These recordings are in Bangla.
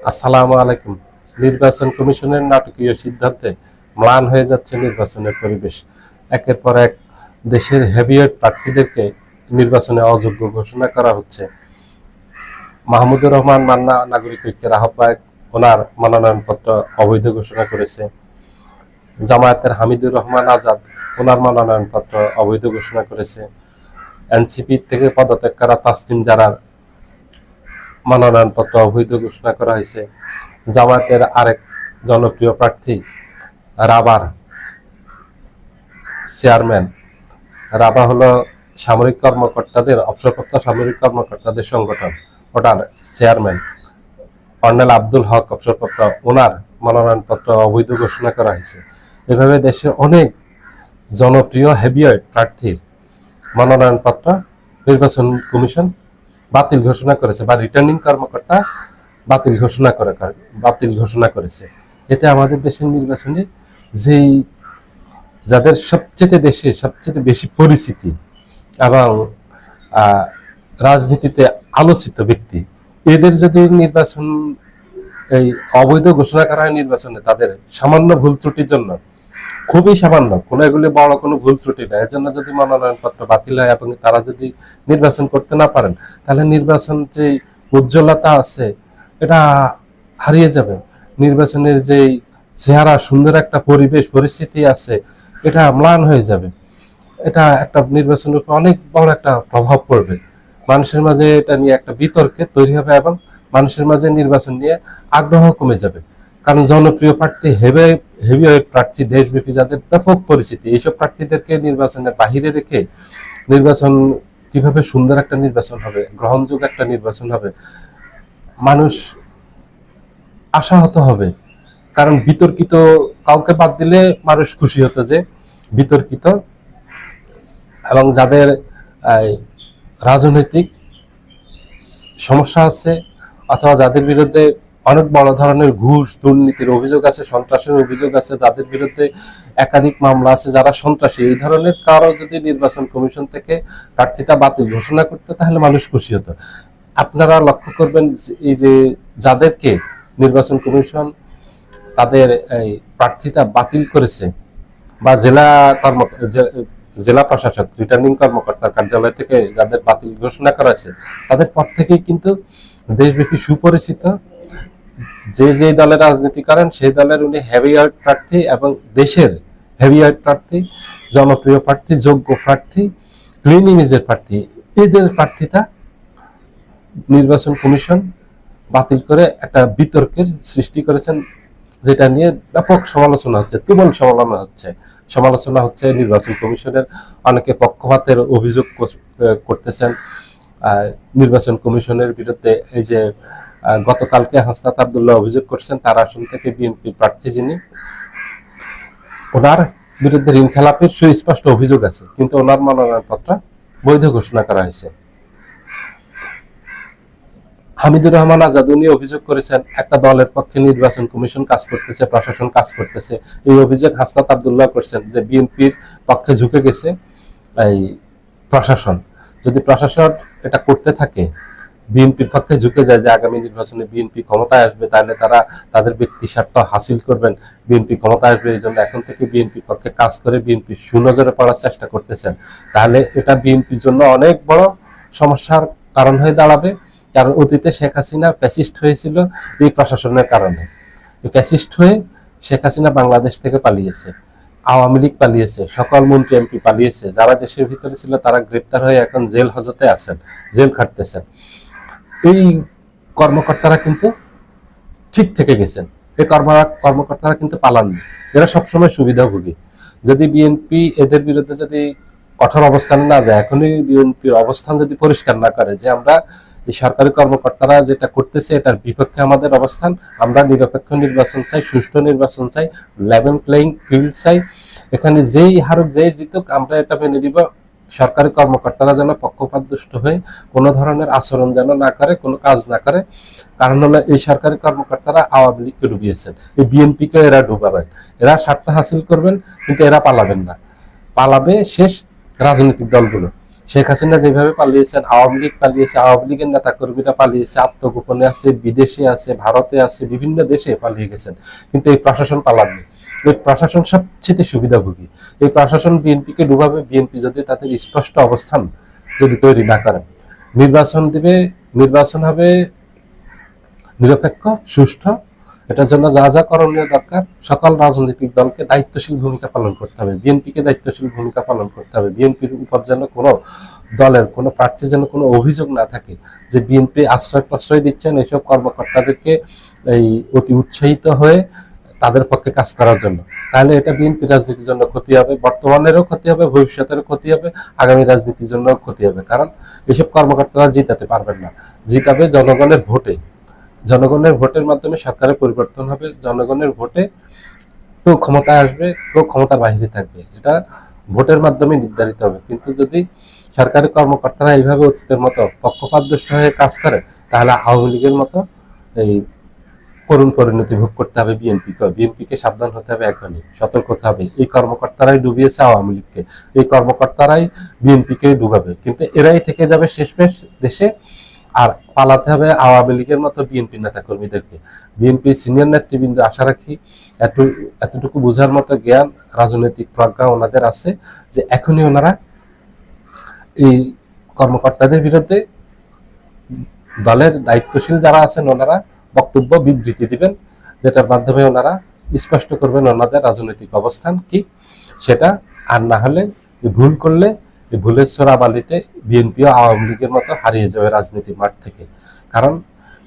আসসালামু আলাইকুম। নির্বাচন কমিশনের নাটকীয় সিদ্ধান্তে ম্লান হয়ে যাচ্ছে নির্বাচনের পরিবেশ। একের পর এক দেশের হেভিওয়েট প্রার্থীদেরকে নির্বাচনে অযোগ্য ঘোষণা করা হচ্ছে। মাহমুদুর রহমান মান্না নাগরিক ঐক্যের আহ্বায়ক, ওনার মনোনয়নপত্র অবৈধ ঘোষণা করেছে। জামায়াতের হামিদুর রহমান আজাদ, ওনার মনোনয়নপত্র অবৈধ ঘোষণা করেছে। এনসিপি থেকে পদত্যাগ করা তাসলিম জারার মনোনয়নপত্র অবৈধ ঘোষণা করা হয়েছে। জামায়াতের আরেক জনপ্রিয় প্রার্থী রাবার চেয়ারম্যান, রাবা হলো সামরিক কর্মকর্তাদের, অবসরপ্রাপ্ত সামরিক কর্মকর্তাদের সংগঠন, ওটার চেয়ারম্যান কর্নেল আব্দুল হক অবসরপ্রাপ্ত, ওনার মনোনয়নপত্র অবৈধ ঘোষণা করা হয়েছে। এভাবে দেশের অনেক জনপ্রিয় হেভিওয়েট প্রার্থীর মনোনয়নপত্র নির্বাচন কমিশন বাতিল ঘোষণা করেছে, বা রিটার্নিং কর্মকর্তা বাতিল ঘোষণা করেছে। এতে আমাদের দেশের নির্বাচনে যেই যাদের সবচেয়ে বেশি পরিচিতি এবং রাজনীতিতে আলোচিত ব্যক্তি, এদের যদি নির্বাচন এই অবৈধ ঘোষণা করা হয় নির্বাচনে, তাদের সামান্য ভুল ত্রুটির জন্য, খুবই সামান্য, কোনো এগুলি বড় কোনো ভুল ত্রুটি না, এর জন্য যদি মনোনয়নপত্র বাতিল হয় এবং তারা যদি নির্বাচন করতে না পারেন, তাহলে নির্বাচন যে উজ্জ্বলতা আছে এটা হারিয়ে যাবে। নির্বাচনের যে চেহারা, সুন্দর একটা পরিবেশ পরিস্থিতি আছে, এটা ম্লান হয়ে যাবে। এটা একটা নির্বাচনের উপর অনেক বড় একটা প্রভাব পড়বে। মানুষের মাঝে এটা নিয়ে একটা বিতর্কে তৈরি হবে এবং মানুষের মাঝে নির্বাচন নিয়ে আগ্রহ কমে যাবে। কারণ জনপ্রিয় প্রার্থী, হেভিওয়েট প্রার্থী, দেশব্যাপী যাদের ব্যাপক পরিচিতি, এইসব প্রার্থীদেরকে নির্বাচনের বাহিরে রেখে নির্বাচন কিভাবে সুন্দর একটা নির্বাচন হবে, গ্রহণযোগ্য একটা নির্বাচন হবে, মানুষ আশাহত হবে। কারণ বিতর্কিত কাউকে বাদ দিলে মানুষ খুশি হতো যে বিতর্কিত এবং যাদের রাজনৈতিক সমস্যা আছে, অথবা যাদের বিরুদ্ধে অনেক বড় ধরনের ঘুষ দুর্নীতির অভিযোগ আছে, সন্ত্রাসের অভিযোগ আছে, যাদের বিরুদ্ধে একাধিক মামলা আছে, যারা সন্ত্রাসী, এই ধরনের কারো যদি নির্বাচন কমিশন থেকে প্রার্থিতা বাতিল ঘোষণা করতে, তাহলে মানুষ খুশি হতো। আপনারা লক্ষ্য করবেন এই যে যাদেরকে নির্বাচন কমিশন তাদের এই প্রার্থিতা বাতিল করেছে, বা জেলা প্রশাসক, রিটার্নিং কর্মকর্তার কার্যালয় থেকে যাদের বাতিল ঘোষণা করা হয়েছে, তাদের পর থেকেই কিন্তু দেশব্যাপী সুপরিচিত, যে দলের রাজনীতি করেন সেই দলের উনি হেভিওয়েট প্রার্থী এবং দেশের হেভিওয়েট প্রার্থী, জনপ্রিয় প্রার্থী, যোগ্য প্রার্থী, ক্লিন ইমেজের প্রার্থী, এদের প্রার্থিতা নির্বাচন কমিশন বাতিল করে একটা বিতর্কের সৃষ্টি করেছেন, যেটা নিয়ে ব্যাপক সমালোচনা হচ্ছে, তুমুল সমালোচনা হচ্ছে নির্বাচন কমিশনের। অনেকে পক্ষপাতের অভিযোগ করতেছেন নির্বাচন কমিশনের বিরুদ্ধে। এই যে গতকালকে হাসনাত আব্দুল্লাহ অভিযোগ করছেন, তার আসন থেকে বিএনপি প্রার্থী যিনি, ওনার বিরুদ্ধে ঋণ খেলাপির সুস্পষ্ট অভিযোগ আছে, কিন্তু ওনার মনোনয়নপত্র বৈধ ঘোষণা করা হয়েছে। হামিদুর রহমান আজাদ উনি অভিযোগ করেছেন একটা দলের পক্ষে নির্বাচন কমিশন কাজ করতেছে, প্রশাসন কাজ করতেছে। এই অভিযোগ হাসনাত আব্দুল্লাহ করছেন যে বিএনপির পক্ষে ঝুঁকে গেছে এই প্রশাসন। যদি প্রশাসন এটা করতে থাকে, বিএনপির পক্ষে ঝুঁকে যায় যে আগামী নির্বাচনে বিএনপি ক্ষমতায় আসবে, তাহলে তারা তাদের ব্যক্তি স্বার্থ হাসিল করবেন, বিএনপি ক্ষমতায় আসবে, এই জন্য এখন থেকে বিএনপির পক্ষে কাজ করে বিএনপি সুনজরে পড়ার চেষ্টা করতেছেন, তাহলে এটা বিএনপির জন্য অনেক বড় সমস্যার কারণ হয়ে দাঁড়াবে। কারণ অতীতে শেখ হাসিনা ফ্যাসিস্ট হয়েছিল এই প্রশাসনের কারণে। ফ্যাসিস্ট হয়ে শেখ হাসিনা বাংলাদেশ থেকে পালিয়েছে, আওয়ামী লীগ পালিয়েছে, সকল মন্ত্রী এমপি পালিয়েছে, যারা দেশের ভিতরে ছিল তারা গ্রেপ্তার হয়ে এখন জেল হাজতে আছেন, জেল খাটতেছেন। এই কর্মকর্তারা কিন্তু ঠিক থেকে গেছেন, এই কর্মকর্তারা কিন্তু পালাননি, এরা সবসময় সুবিধাভোগী। যদি বিএনপি এদের বিরুদ্ধে যদি কঠোর অবস্থান না যায়, এখনই বিএনপির অবস্থান যদি পরিষ্কার না করে যে আমরা এই সরকারি কর্মকর্তারা যেটা করতেছে এটার বিপক্ষে আমাদের অবস্থান, আমরা নিরপেক্ষ নির্বাচন চাই, সুষ্ঠু নির্বাচন চাই, লেভেল প্লেইং ফিল্ড চাই, এখানে যেই হারুক যেই জিতুক আমরা এটা মেনে নিব, সরকারি কর্মকর্তারা যেন পক্ষপাতদুষ্ট হয়ে কোনো ধরনের আচরণ যেন না করে, কোনো কাজ না করে। কারণ হলো এই সরকারি কর্মকর্তারা আওয়ামী লীগকে ডুবিয়েছেন, এই বিএনপিকে এরা ডুবাবেন, এরা স্বার্থ হাসিল করবেন, কিন্তু এরা পালাবেন না, পালাবে শেষ রাজনৈতিক দলগুলো। শেখ হাসিনা যেভাবে পালিয়েছেন, আওয়ামী লীগ পালিয়েছে, আওয়ামী লীগের নেতা কর্মীরা পালিয়েছে, আত্মগোপনে আছে, বিদেশে আছে, ভারতে আছে, বিভিন্ন দেশে পালিয়ে গেছেন, কিন্তু এই প্রশাসন পালাননি। এই প্রশাসন সবচেয়ে সুবিধাভোগী। এই প্রশাসন বিএনপিকে ডুবাবে। বিএনপি যদি তাদের স্পষ্ট অবস্থান যদি তৈরি না করেন, নির্বাচন দিবে, নির্বাচন হবে নিরপেক্ষ, সুষ্ঠু। এটার জন্য যা যা করণীয় দরকার, সকল রাজনৈতিক দলকে দায়িত্বশীল ভূমিকা পালন করতে হবে, বিএনপিকে দায়িত্বশীল ভূমিকা পালন করতে হবে। বিএনপির উপর যেন কোনো দলের কোনো প্রার্থী যেন কোনো অভিযোগ না থাকে যে বিএনপি আশ্রয় প্রশ্রয় দিচ্ছেন এইসব কর্মকর্তাদেরকে এই অতি উৎসাহিত হয়ে তাদের পক্ষে কাজ করার জন্য। তাহলে এটা বিএনপি রাজনীতির জন্য ক্ষতি হবে, বর্তমানেরও ক্ষতি হবে, ভবিষ্যতেরও ক্ষতি হবে, আগামী রাজনীতির জন্য ক্ষতি হবে। কারণ এইসব কর্মকর্তারা জিতাতে পারবেন না। জিতাবে জনগণের ভোটে। জনগণের ভোটের মাধ্যমে সরকারের পরিবর্তন হবে। জনগণের ভোটে কেউ ক্ষমতায় আসবে, কেউ ক্ষমতার বাহিরে থাকবে, এটা ভোটের মাধ্যমে নির্ধারিত হবে। কিন্তু যদি সরকারি কর্মকর্তারা এইভাবে অতীতের মতো পক্ষপাতদুষ্ট হয়ে কাজ করে, তাহলে আওয়ামী লীগের মতো এই করুণ পরিণতি ভোগ করতে হবে বিএনপিকে। বিএনপিকে সাবধান হতে হবে, এখনই সতর্ক হতে হবে। এই কর্মকর্তারাই ডুবিয়েছে আওয়ামী লীগকে, এই কর্মকর্তারাই বিএনপিকে ডুবাবে, কিন্তু এরাই থেকে যাবে শেষমেশ দেশে। আর পালাতে হবে আওয়ামী লীগের মতো বিএনপি নেতা কর্মীদেরকে। বিএনপির সিনিয়র নেতৃবৃন্দ আশা রাখি এতটুকু বোঝার মতো জ্ঞান, রাজনৈতিক প্রজ্ঞা ওনাদের আছে যে এখনই ওনারা এই কর্মকর্তাদের বিরুদ্ধে দলের দায়িত্বশীল যারা আছেন ওনারা বক্তব্য বিবৃতি দিবেন, যেটার মাধ্যমে ওনারা স্পষ্ট করবেন ওনাদের রাজনৈতিক অবস্থান কি সেটা। আর না হলে ভুল করলে এই ভুলের ছোড়াবালিতে বিএনপি ও আওয়ামী লীগের মতো হারিয়ে যাবে রাজনীতির মাঠ থেকে। কারণ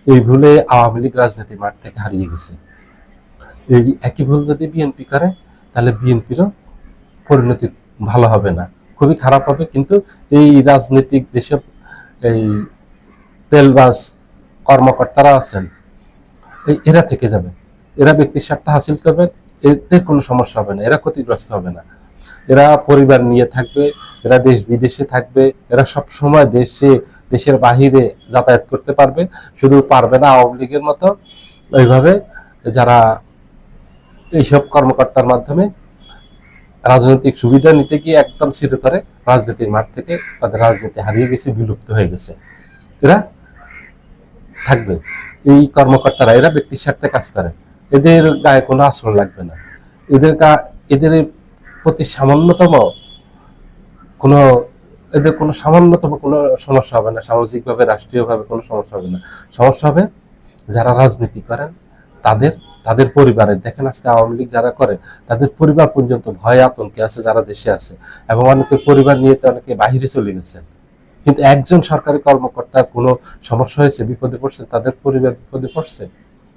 এই ভুলে আওয়ামী লীগ রাজনীতির মাঠ থেকে হারিয়ে গেছে। এই একই ভুল যদি বিএনপি করে, তাহলে বিএনপিরও পরিণতি ভালো হবে না, খুবই খারাপ হবে। কিন্তু এই রাজনৈতিক যেসব এই তেলবাজ কর্মকর্তারা আছেন, এরা থেকে যাবে, এরা ব্যক্তির স্বার্থ হাসিল করবেন, এতে কোনো সমস্যা হবে না, এরা ক্ষতিগ্রস্ত হবে না। এরা পরিবার নিয়ে থাকবে, এরা দেশ বিদেশে থাকবে, এরা সব সময় দেশের বাহিরে যাতায়াত করতে পারবে। শুধু পারবে না আওয়ামী লীগের মতো ওইভাবে যারা এইসব কর্মকর্তার মাধ্যমে রাজনৈতিক সুবিধা নিতে গিয়ে একদম চিরতরে রাজনীতির মাঠ থেকে তাদের রাজনীতি হারিয়ে গেছে, বিলুপ্ত হয়ে গেছে। এরা থাকবে, এই কর্মকর্তারা এরা ব্যক্তির স্বার্থে কাজ করে, এদের গায়ে কোনো আশ্রয় লাগবে না, এদের প্রতি সামান্যতম কোনো এদের কোনো সামান্যতম কোনো সমস্যা হবে না, সামাজিকভাবে রাষ্ট্রীয়ভাবে কোনো সমস্যা হবে না। সমস্যা হবে যারা রাজনীতি করেন তাদের পরিবারের। দেখেন আজকে আওয়ামী লীগ যারা করে তাদের পরিবার পর্যন্ত ভয় আতঙ্কে আছে যারা দেশে আছে, এবং অনেকের পরিবার নিয়ে তো অনেকে বাহিরে চলে গেছেন। কিন্তু একজন সরকারি কর্মকর্তার কোনো সমস্যা হয়েছে, বিপদে পড়ছে, তাদের পরিবার বিপদে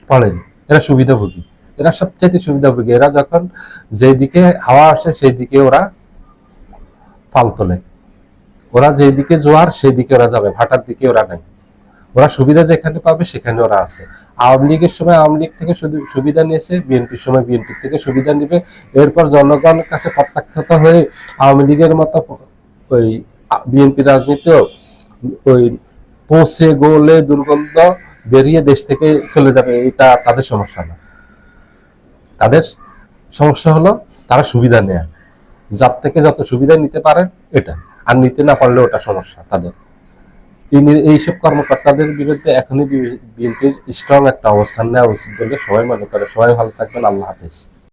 পড়েনি। এরা সুবিধাভোগী, এরা সবচেয়ে সুবিধাভোগী। এরা যখন যেদিকে হাওয়া আসে সেই দিকে ওরা পাল তোলে, ওরা যেদিকে জোয়ার সেই দিকে ওরা যাবে, ভাটার দিকে ওরা নাই। ওরা সুবিধা যেখানে পাবে সেখানে ওরা আছে। আওয়ামী লীগের সময় আওয়ামী লীগ থেকে সুবিধা নিয়েছে, বিএনপির সময় বিএনপি থেকে সুবিধা নিবে। এরপর জনগণের কাছে প্রত্যাখ্যাত হয়ে আওয়ামী লীগের মতো ওই বিএনপি রাজনীতিও ওই পৌঁছে গোলে দুর্গন্ধ বেরিয়ে দেশ থেকে চলে যাবে। এটা তাদের সমস্যা না, তাদের সমস্যা হলো তারা সুবিধা নেয়, যার থেকে যত সুবিধা নিতে পারেন এটা, আর নিতে না পারলে ওটা সমস্যা তাদের। এইসব কর্মকর্তাদের বিরুদ্ধে এখনই বিএনপির স্ট্রং একটা অবস্থান নেওয়া উচিত বলে সবাই মনে করে। সবাই ভালো থাকবেন, আল্লাহ হাফেজ।